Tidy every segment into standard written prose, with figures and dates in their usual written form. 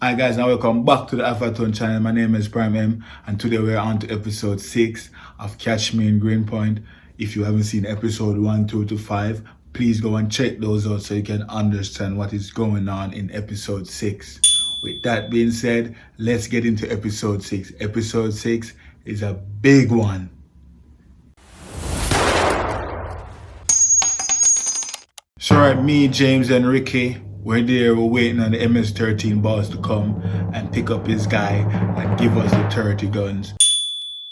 Hi guys, and welcome back to the Alpha channel. My name is Prime M, and today we're on to episode 6 of Catch Me in Greenpoint. If you haven't seen episode 1, 2 to 5, please go and check those out so you can understand what is going on in episode 6. With that being said, let's get into episode 6. Episode 6 is a big one. So right, me, James and Ricky, we're there, we're waiting on the MS-13 boss to come and pick up his guy and give us the 30 guns.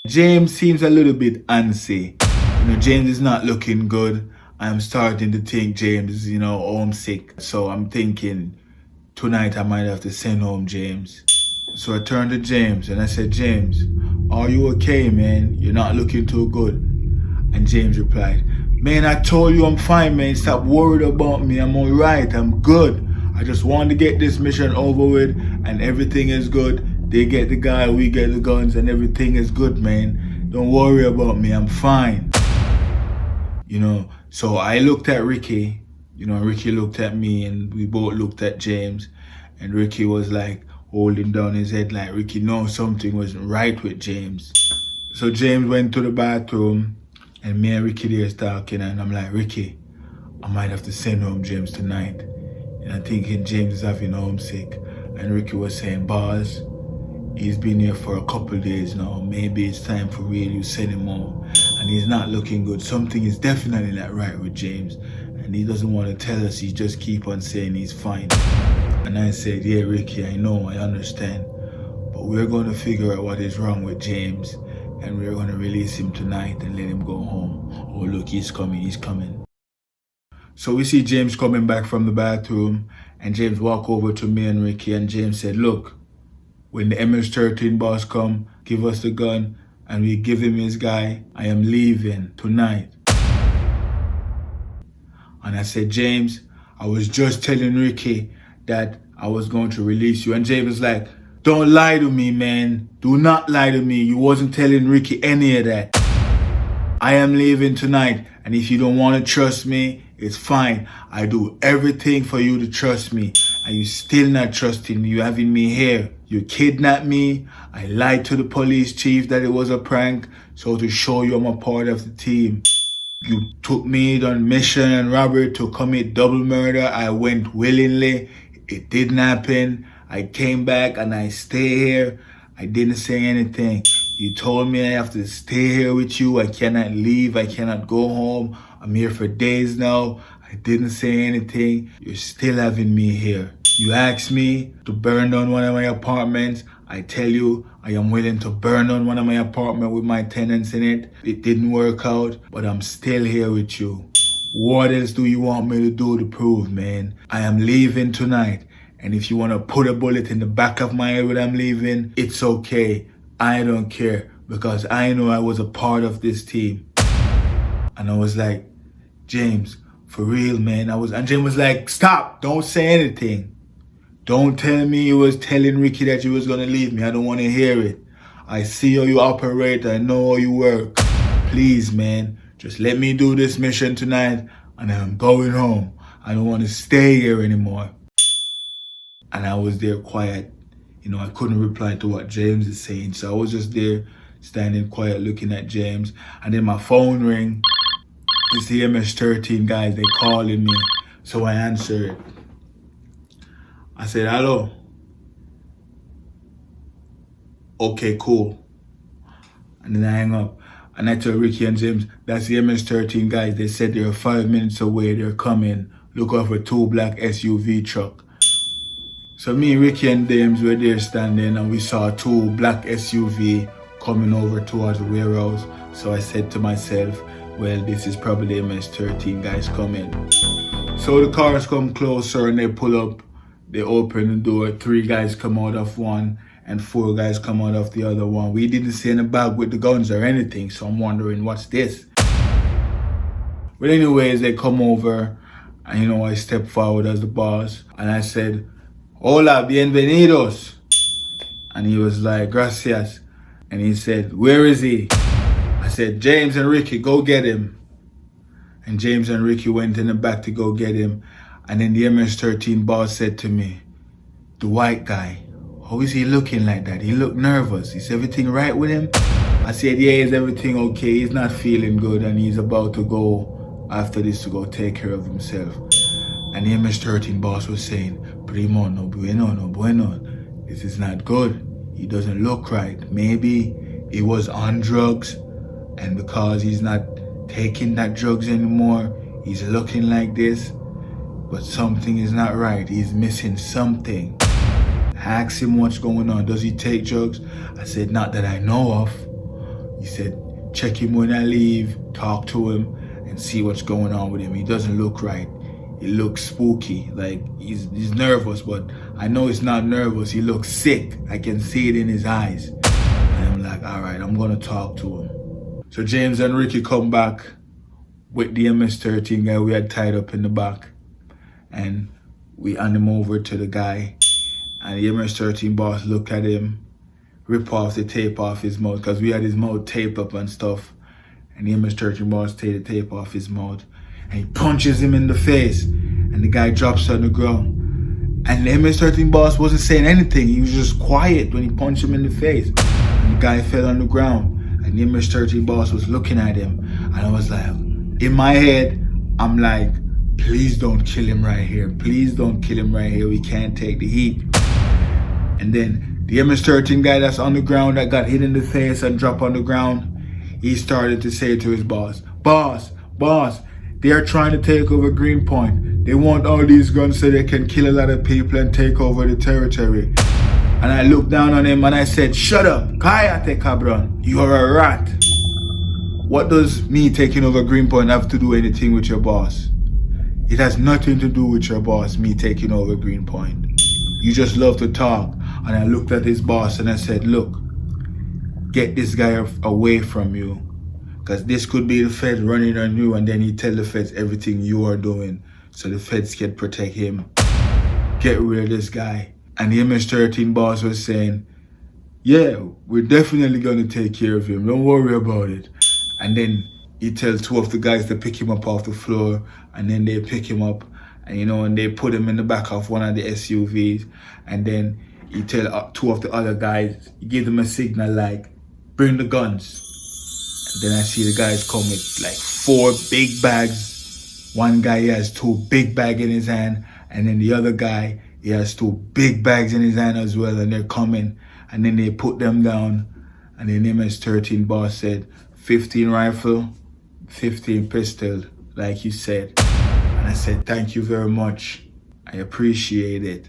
James seems a little bit antsy. James is not looking good. I'm starting to think James is, homesick. So I'm thinking tonight I might have to send home James. So I turned to James and I said, James, are you okay, man? You're not looking too good. And James replied, man, I told you I'm fine, man. Stop worried about me. I'm all right. I'm good. I just wanted to get this mission over with and everything is good. They get the guy, we get the guns, and everything is good, man. Don't worry about me. I'm fine. So I looked at Ricky, Ricky looked at me, and we both looked at James, and Ricky was like holding down his head like Ricky knows something wasn't right with James. So James went to the bathroom, and me and Ricky there is talking, and I'm like, Ricky, I might have to send home James tonight. And I'm thinking James is having homesick. And Ricky was saying, boss, he's been here for a couple days now. Maybe it's time for real you send him home. And he's not looking good. Something is definitely not right with James. And he doesn't want to tell us. He just keep on saying he's fine. And I said, yeah, Ricky, I know, I understand. But we're going to figure out what is wrong with James. And we're going to release him tonight and let him go home. Oh, look, he's coming. So we see James coming back from the bathroom, and James walk over to me and Ricky, and James said, look, when the MS-13 boss come, give us the gun, and we give him his guy. I am leaving tonight. And I said, James, I was just telling Ricky that I was going to release you. And James was like, don't lie to me, man. Do not lie to me. You wasn't telling Ricky any of that. I am leaving tonight, and if you don't want to trust me, it's fine. I do everything for you to trust me, and you still not trusting me. You having me here. You kidnapped me. I lied to the police chief that it was a prank, so to show you I'm a part of the team. You took me on mission and robbery to commit double murder. I went willingly. It didn't happen. I came back and I stay here. I didn't say anything. You told me I have to stay here with you. I cannot leave. I cannot go home. I'm here for days now. I didn't say anything. You're still having me here. You asked me to burn down one of my apartments. I tell you, I am willing to burn down one of my apartments with my tenants in it. It didn't work out, but I'm still here with you. What else do you want me to do to prove, man? I am leaving tonight. And if you want to put a bullet in the back of my head when I'm leaving, it's okay. I don't care, because I know I was a part of this team. And I was like, James, for real, man. And James was like, stop, don't say anything. Don't tell me you was telling Ricky that you was gonna leave me. I don't want to hear it. I see how you operate. I know how you work. Please, man, just let me do this mission tonight, and I'm going home. I don't want to stay here anymore. And I was there quiet. I couldn't reply to what James is saying. So I was just there standing quiet looking at James. And then my phone rang. It's the MS-13 guys, they calling me. So I answered. I said, hello. Okay, cool. And then I hang up. And I told Ricky and James, that's the MS-13 guys. They said they're 5 minutes away. They're coming. Look out for 2 black SUV truck. So me, Ricky, and James were there standing, and we saw 2 black SUV coming over towards the warehouse. So I said to myself, well, this is probably MS-13 guys coming. So the cars come closer and they pull up. They open the door. 3 guys come out of one and 4 guys come out of the other one. We didn't see any bag with the guns or anything, so I'm wondering what's this. But anyways, they come over, and I step forward as the boss, and I said, hola, bienvenidos. And he was like, gracias. And he said, where is he? I said, James and Ricky, go get him. And James and Ricky went in the back to go get him. And then the MS-13 boss said to me, the white guy, how is he looking like that? He looked nervous. Is everything right with him? I said, yeah, is everything okay? He's not feeling good and he's about to go after this to go take care of himself. And the MS-13 boss was saying, Primo, no bueno, no bueno. This is not good. He doesn't look right. Maybe he was on drugs, and because he's not taking that drugs anymore, he's looking like this. But something is not right. He's missing something. I asked him what's going on. Does he take drugs? I said, not that I know of. He said, check him when I leave, talk to him, and see what's going on with him. He doesn't look right. He looks spooky, like he's nervous, but I know he's not nervous. He looks sick. I can see it in his eyes. And I'm like, all right, I'm gonna talk to him. So James and Ricky come back with the MS-13 guy we had tied up in the back. And we hand him over to the guy. And the MS-13 boss look at him, rip off the tape off his mouth, because we had his mouth taped up and stuff. And the MS-13 boss take the tape off his mouth. And he punches him in the face. And the guy drops on the ground. And the MS-13 boss wasn't saying anything. He was just quiet when he punched him in the face. And the guy fell on the ground. And the MS-13 boss was looking at him. And I was like, in my head, I'm like, please don't kill him right here. Please don't kill him right here. We can't take the heat. And then the MS-13 guy that's on the ground that got hit in the face and dropped on the ground, he started to say to his boss, boss, they are trying to take over Greenpoint. They want all these guns so they can kill a lot of people and take over the territory. And I looked down on him and I said, shut up, cállate cabron, you are a rat. What does me taking over Greenpoint have to do anything with your boss? It has nothing to do with your boss, me taking over Greenpoint. You just love to talk. And I looked at his boss and I said, look, get this guy away from you. Because this could be the feds running on you, and then you tell the feds everything you are doing so the feds can protect him. Get rid of this guy. And the MS-13 boss was saying, yeah, we're definitely going to take care of him. Don't worry about it. And then he tells two of the guys to pick him up off the floor, and then they pick him up, and and they put him in the back of one of the SUVs, and then he tell two of the other guys, he give them a signal like, bring the guns. And then I see the guys come with like 4 big bags. One guy, he has 2 big bags in his hand, and then the other guy, he has 2 big bags in his hand as well, and they're coming, and then they put them down, and the MS-13 boss said, 15 rifle, 15 pistol, like you said. And I said, thank you very much. I appreciate it.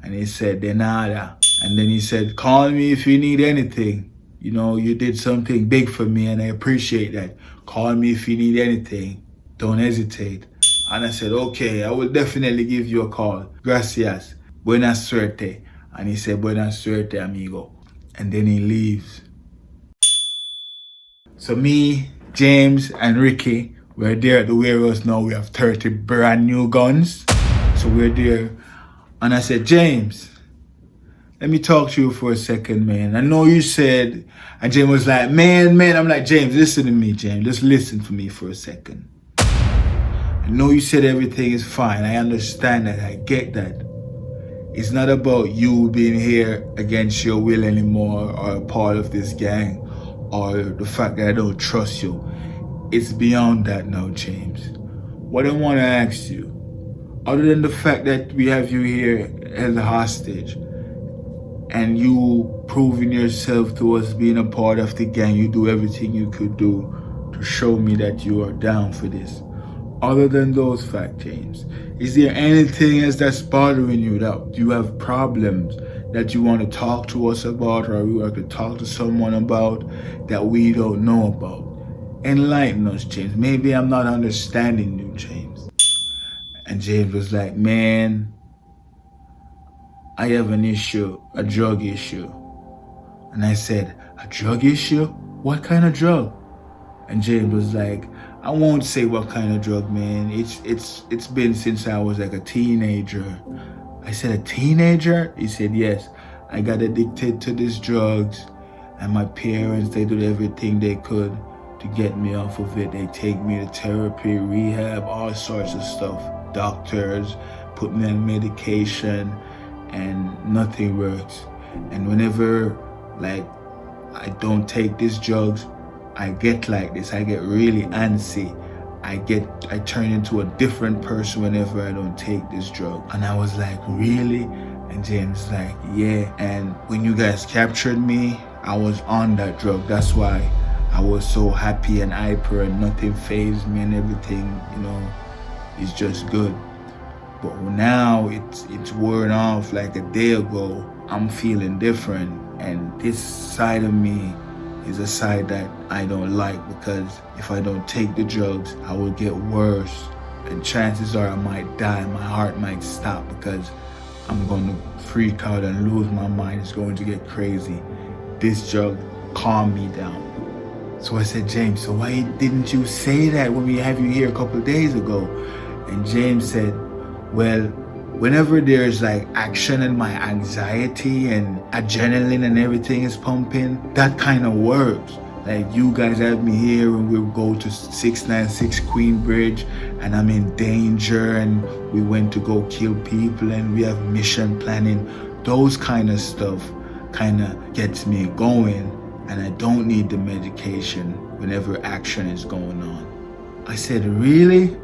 And he said, de nada. And then he said, call me if you need anything. You did something big for me and I appreciate that. Call me if you need anything. Don't hesitate. And I said, okay, I will definitely give you a call. Gracias. Buena suerte. And he said, buena suerte, amigo. And then he leaves. So me, James, and Ricky, we're there at the warehouse now. We have 30 brand new guns. So we're there. And I said, James, let me talk to you for a second, man. I know you said, and James was like, man. I'm like, James, listen to me, James. Just listen to me for a second. I know you said everything is fine. I understand that. I get that. It's not about you being here against your will anymore or a part of this gang or the fact that I don't trust you. It's beyond that now, James. What I want to ask you, other than the fact that we have you here as a hostage, and you proving yourself to us being a part of the gang, you do everything you could do to show me that you are down for this. Other than those facts, James, is there anything else that's bothering you, that you have problems that you want to talk to us about, or you want to talk to someone about that we don't know about? Enlighten us, James. Maybe I'm not understanding you, James. And James was like, man, I have an issue, a drug issue. And I said, a drug issue? What kind of drug? And James was like, I won't say what kind of drug, man. It's been since I was like a teenager. I said, a teenager? He said, yes. I got addicted to these drugs, and my parents, they did everything they could to get me off of it. They take me to therapy, rehab, all sorts of stuff. Doctors put me on medication, and nothing works. And whenever like I don't take these drugs, I get like this. I get really antsy. I turn into a different person whenever I don't take this drug. And I was like, really? And James was like, yeah. And when you guys captured me, I was on that drug. That's why I was so happy and hyper and nothing fazed me and everything, is just good. But now it's worn off like a day ago. I'm feeling different. And this side of me is a side that I don't like, because if I don't take the drugs, I will get worse. And chances are I might die. My heart might stop because I'm going to freak out and lose my mind. It's going to get crazy. This drug calmed me down. So I said, James, so why didn't you say that when we have you here a couple of days ago? And James said, well, whenever there's like action and my anxiety and adrenaline and everything is pumping, that kind of works. Like you guys have me here and we'll go to 696 Queen Bridge and I'm in danger and we went to go kill people and we have mission planning. Those kind of stuff kind of gets me going, and I don't need the medication whenever action is going on. I said, really?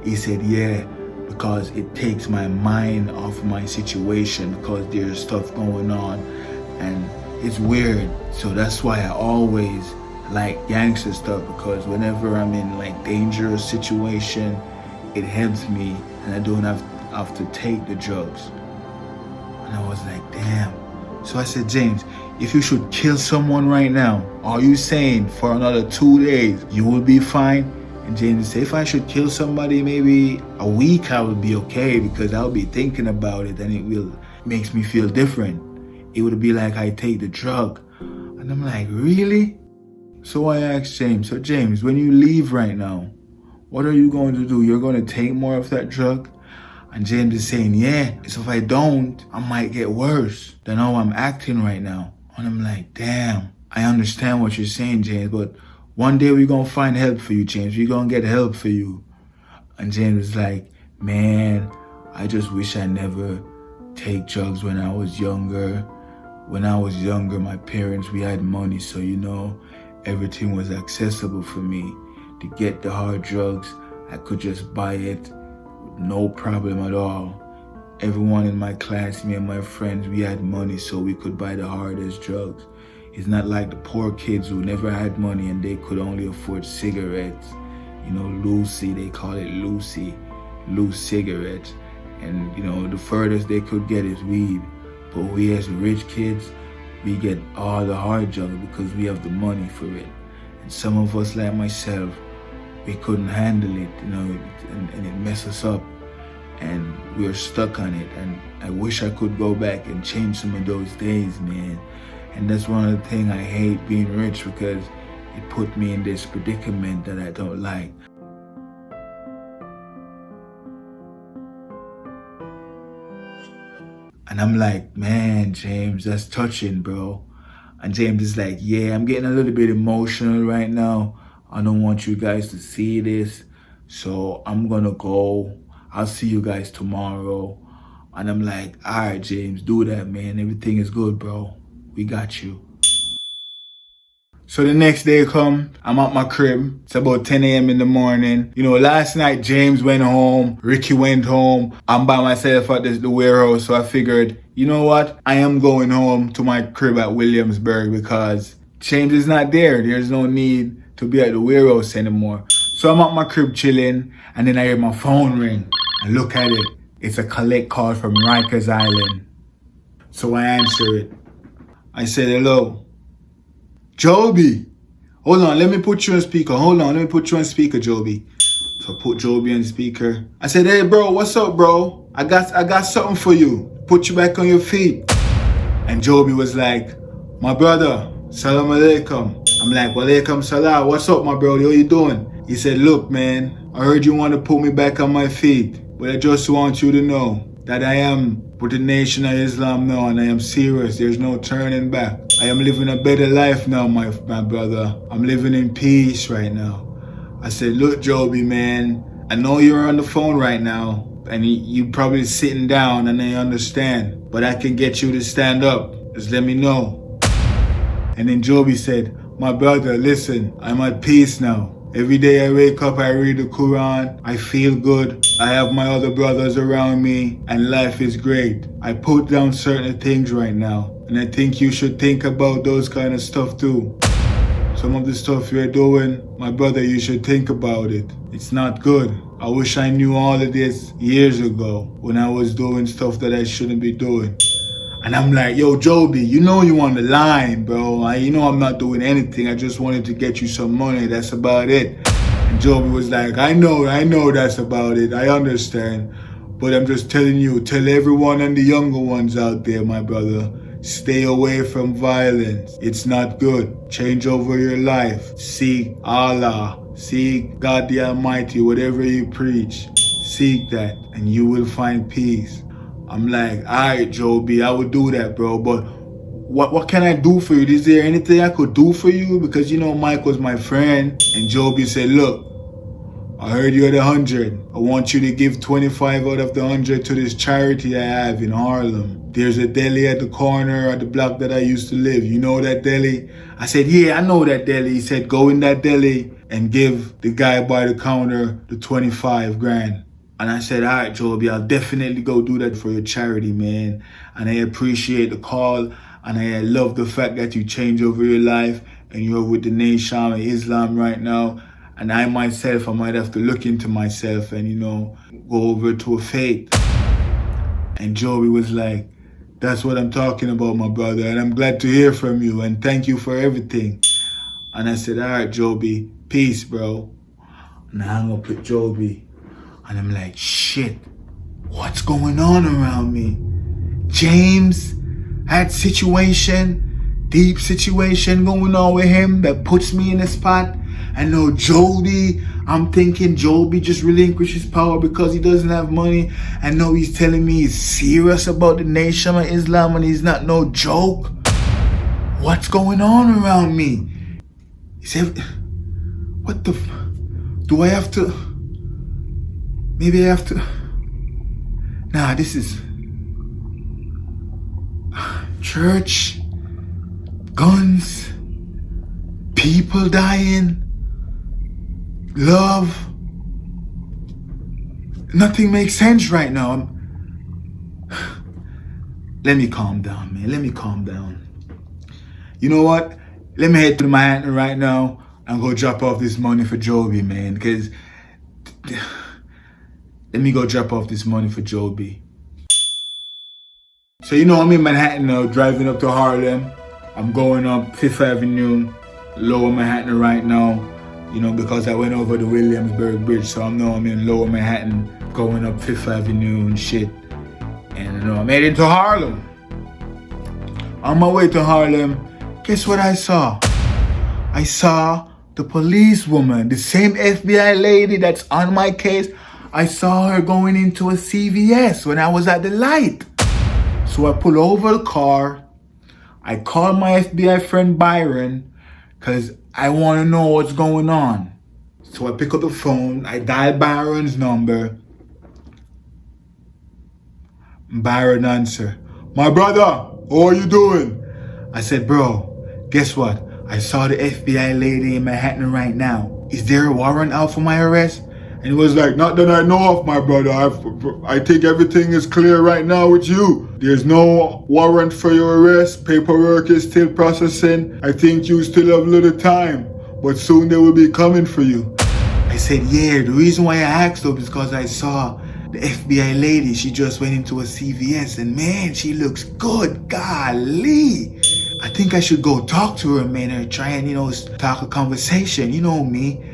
He said, yeah, because it takes my mind off my situation because there's stuff going on and it's weird. So that's why I always like gangster stuff, because whenever I'm in like dangerous situation, it helps me and I don't have to take the drugs. And I was like, damn. So I said, James, if you should kill someone right now, are you saying for another 2 days you will be fine? And James said, if I should kill somebody maybe a week, I would be okay, because I'll be thinking about it and makes me feel different. It would be like I take the drug. And I'm like, really? So I asked James, so James, when you leave right now, what are you going to do? You're going to take more of that drug? And James is saying, yeah, so if I don't, I might get worse than how I'm acting right now. And I'm like, damn, I understand what you're saying, James, but one day we're going to find help for you, James. We're going to get help for you. And James is like, man, I just wish I never take drugs when I was younger. When I was younger, my parents, we had money, so everything was accessible for me. To get the hard drugs, I could just buy it. No problem at all. Everyone in my class, me and my friends, we had money so we could buy the hardest drugs. It's not like the poor kids who never had money and they could only afford cigarettes. Lucy, they call it Lucy, loose cigarettes. And the furthest they could get is weed. But we as rich kids, we get all the hard drugs because we have the money for it. And some of us, like myself, we couldn't handle it, and it messes us up, and we're stuck on it. And I wish I could go back and change some of those days, man. And that's one of the things I hate being rich, because it put me in this predicament that I don't like. And I'm like, man, James, that's touching, bro. And James is like, yeah, I'm getting a little bit emotional right now. I don't want you guys to see this. So I'm gonna go. I'll see you guys tomorrow. And I'm like, all right, James, do that, man. Everything is good, bro. We got you. So the next day come, I'm at my crib. It's about 10 a.m. in the morning. Last night James went home, Ricky went home. I'm by myself at the warehouse. So I figured, you know what? I am going home to my crib at Williamsburg because James is not there. There's no need to be at the warehouse anymore. So I'm at my crib chilling, and then I hear my phone ring. I look at it. It's a collect call from Rikers Island. So I answer it. I said, hello. Joby. Hold on, let me put you on speaker. Joby. So I put Joby on speaker. I said, hey bro, what's up, bro? I got something for you. Put you back on your feet. And Joby was like, my brother, salam alaikum. I'm like, walaikum salam. What's up, my brother? How you doing? He said, look, man, I heard you want to put me back on my feet, but I just want you to know that I am with the Nation of Islam now, and I am serious. There's no turning back. I am living a better life now, my brother. I'm living in peace right now. I said, look, Joby, man, I know you're on the phone right now, and you probably sitting down, and I understand, but I can get you to stand up. Just let me know. And then Joby said, my brother, listen, I'm at peace now. Every day I wake up, I read the Quran, I feel good, I have my other brothers around me, and life is great. I put down certain things right now, and I think you should think about those kind of stuff too. Some of the stuff you're doing, my brother, you should think about it. It's not good. I wish I knew all of this years ago when I was doing stuff that I shouldn't be doing. And I'm like, yo, Joby, you know you on the line, bro. You know I'm not doing anything. I just wanted to get you some money. That's about it. And Joby was like, I know that's about it. I understand. But I'm just telling you, tell everyone and the younger ones out there, my brother, stay away from violence. It's not good. Change over your life. Seek Allah. Seek God the Almighty, whatever you preach. Seek that and you will find peace. I'm like, all right, Joby, I would do that, bro. But what can I do for you? Is there anything I could do for you? Because, you know, Mike was my friend. And Joby said, look, I heard you had 100. I want you to give 25 out of the 100 to this charity I have in Harlem. There's a deli at the corner of the block that I used to live. You know that deli? I said, yeah, I know that deli. He said, go in that deli and give the guy by the counter the 25 grand. And I said, all right, Joby, I'll definitely go do that for your charity, man. And I appreciate the call. And I love the fact that you changed over your life and you're with the Nation of Islam right now. And I myself, I might have to look into myself and, you know, go over to a faith. And Joby was like, that's what I'm talking about, my brother. And I'm glad to hear from you. And thank you for everything. And I said, all right, Joby, peace, bro. And I hung up with Joby. And I'm like, shit, what's going on around me? James had deep situation going on with him that puts me in a spot. And no, Joby, I'm thinking Joby just relinquished his power because he doesn't have money. And no, he's telling me he's serious about the Nation of Islam and he's not no joke. What's going on around me? He said, what the do I have to? Maybe I have to. Nah, this is church, guns, people dying, love. Nothing makes sense right now. Let me calm down, man. Let me calm down. You know what? Let me head to Manhattan right now and go drop off this money for Joby, man. Because let me go drop off this money for Joby. So you know I'm in Manhattan now, driving up to Harlem. I'm going up 5th Avenue, Lower Manhattan right now. You know, because I went over the Williamsburg Bridge, so I'm in Lower Manhattan, going up 5th Avenue and shit. And you know, I'm heading to Harlem. On my way to Harlem, guess what I saw? I saw the policewoman, the same FBI lady that's on my case. I saw her going into a CVS when I was at the light. So I pull over the car. I call my FBI friend Byron because I want to know what's going on. So I pick up the phone. I dial Byron's number. Byron answer. My brother, how are you doing? I said, bro, guess what? I saw the FBI lady in Manhattan right now. Is there a warrant out for my arrest? And he was like, not that I know of, my brother. I think everything is clear right now with you. There's no warrant for your arrest. Paperwork is still processing. I think you still have a little time, but soon they will be coming for you. I said, yeah, the reason why I asked up is because I saw the FBI lady. She just went into a CVS and man, she looks good. Golly. I think I should go talk to her, man, and try and, you know, talk a conversation. You know me.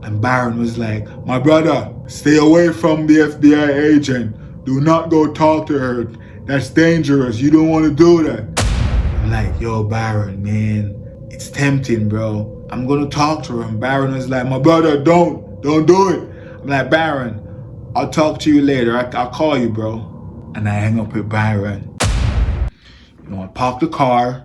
And Byron was like, my brother, stay away from the FBI agent. Do not go talk to her. That's dangerous. You don't want to do that. I'm like, yo, Byron, man, it's tempting, bro. I'm going to talk to her. And Byron was like, my brother, don't do it. I'm like, Byron, I'll talk to you later. I'll call you, bro. And I hang up with Byron. You know, I parked the car.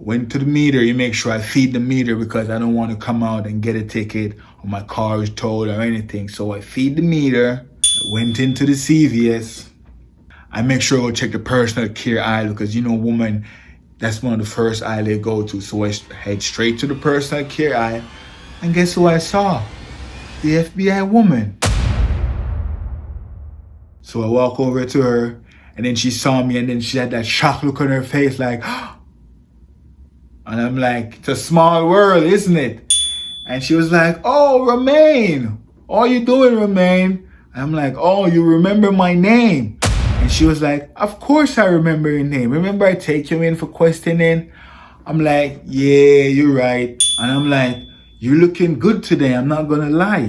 Went to the meter. You make sure I feed the meter because I don't want to come out and get a ticket or my car is towed or anything. So I feed the meter. I went into the CVS. I make sure I go check the personal care aisle because, you know, woman, That's one of the first aisle they go to. So I head straight to the personal care aisle. And guess who I saw? The FBI woman. So I walk over to her, and then she saw me, and then she had that shocked look on her face like, and I'm like, it's a small world, isn't it? And she was like, oh, Romaine, how you doing, Romaine? And I'm like, oh, you remember my name? And she was like, of course I remember your name. Remember I take you in for questioning? I'm like, yeah, you're right. And I'm like, you're looking good today, I'm not gonna lie.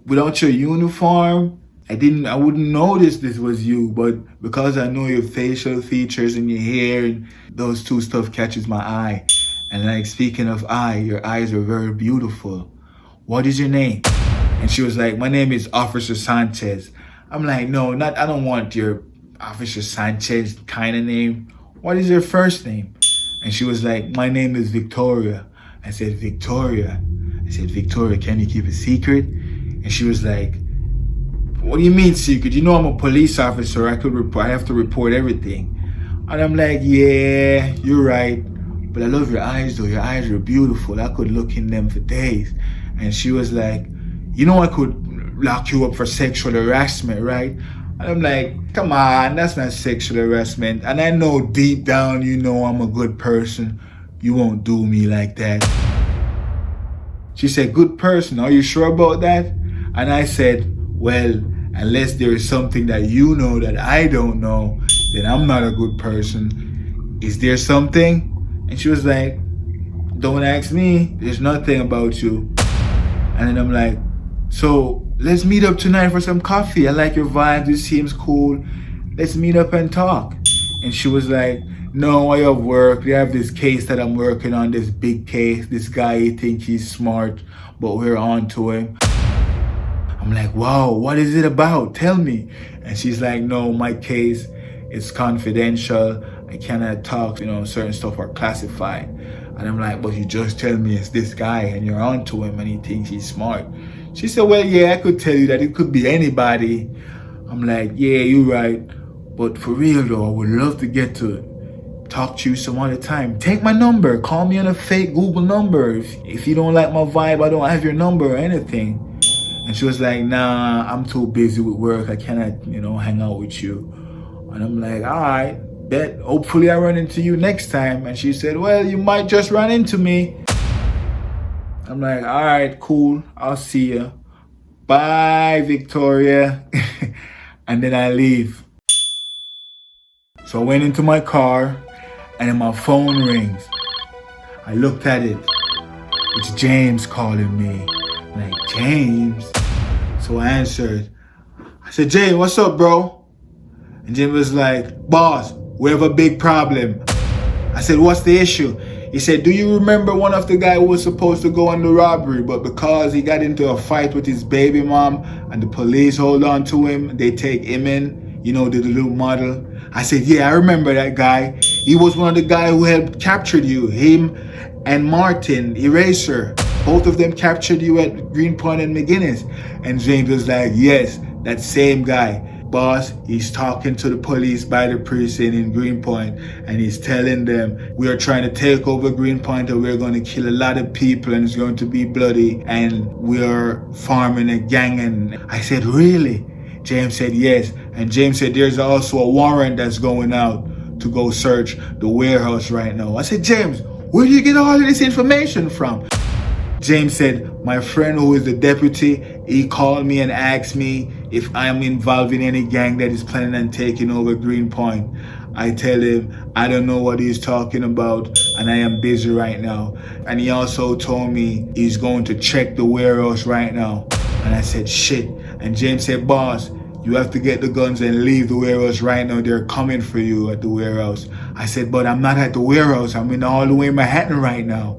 Without your uniform, I wouldn't notice this was you, but because I know your facial features and your hair and those two stuff catches my eye. And like, speaking of eye, your eyes are very beautiful. What is your name? And she was like, my name is Officer Sanchez. I'm like, no, I don't want your Officer Sanchez kind of name. What is your first name? And she was like, my name is Victoria. I said, Victoria? I said, Victoria, can you keep a secret? And she was like, what do you mean secret? You know I'm a police officer. I have to report everything. And I'm like, yeah, you're right. But I love your eyes though. Your eyes are beautiful. I could look in them for days. And she was like, you know I could lock you up for sexual harassment, right? And I'm like, come on, that's not sexual harassment. And I know deep down, you know I'm a good person. You won't do me like that. She said, good person, are you sure about that? And I said, well, unless there is something that you know that I don't know, then I'm not a good person. Is there something? And she was like, don't ask me. There's nothing about you. And then I'm like, so let's meet up tonight for some coffee. I like your vibe. This seems cool. Let's meet up and talk. And she was like, no, I have work. We have this case that I'm working on, this big case. This guy, he thinks he's smart, but we're on to him. I'm like, wow, what is it about? Tell me. And she's like, no, my case is confidential. I cannot talk, certain stuff are classified. And I'm like, but you just tell me it's this guy and you're on to him and he thinks he's smart. She said, well, yeah, I could tell you that it could be anybody. I'm like, yeah, you're right. But for real though, I would love to get to talk to you some other time. Take my number. Call me on a fake Google number. If you don't like my vibe, I don't have your number or anything. And she was like, nah, I'm too busy with work. I cannot, hang out with you. And I'm like, all right, bet. Hopefully I run into you next time. And she said, well, you might just run into me. I'm like, all right, cool. I'll see you. Bye, Victoria. And then I leave. So I went into my car and then my phone rings. I looked at it. It's James calling me. I'm like, James? So I answered. I said, James, what's up, bro? And James was like, boss, we have a big problem. I said, what's the issue? He said, do you remember one of the guy who was supposed to go on the robbery, but because he got into a fight with his baby mom and the police hold on to him, they take him in, the little model? I said, yeah, I remember that guy. He was one of the guys who helped captured you, him and Martin, Eraser. Both of them captured you at Greenpoint and McGinnis. And James was like, yes, that same guy. Boss, he's talking to the police by the precinct in Greenpoint and he's telling them we are trying to take over Greenpoint and we're going to kill a lot of people and it's going to be bloody and we are forming a gang. And I said, really? James said, yes. And James said, there's also a warrant that's going out to go search the warehouse right now. I said, James, where do you get all of this information from? James said, my friend who is the deputy, he called me and asked me if I'm involved in any gang that is planning on taking over Greenpoint. I tell him, I don't know what he's talking about and I am busy right now. And he also told me he's going to check the warehouse right now. And I said, shit. And James said, boss, you have to get the guns and leave the warehouse right now. They're coming for you at the warehouse. I said, but I'm not at the warehouse. I'm in all the way in Manhattan right now.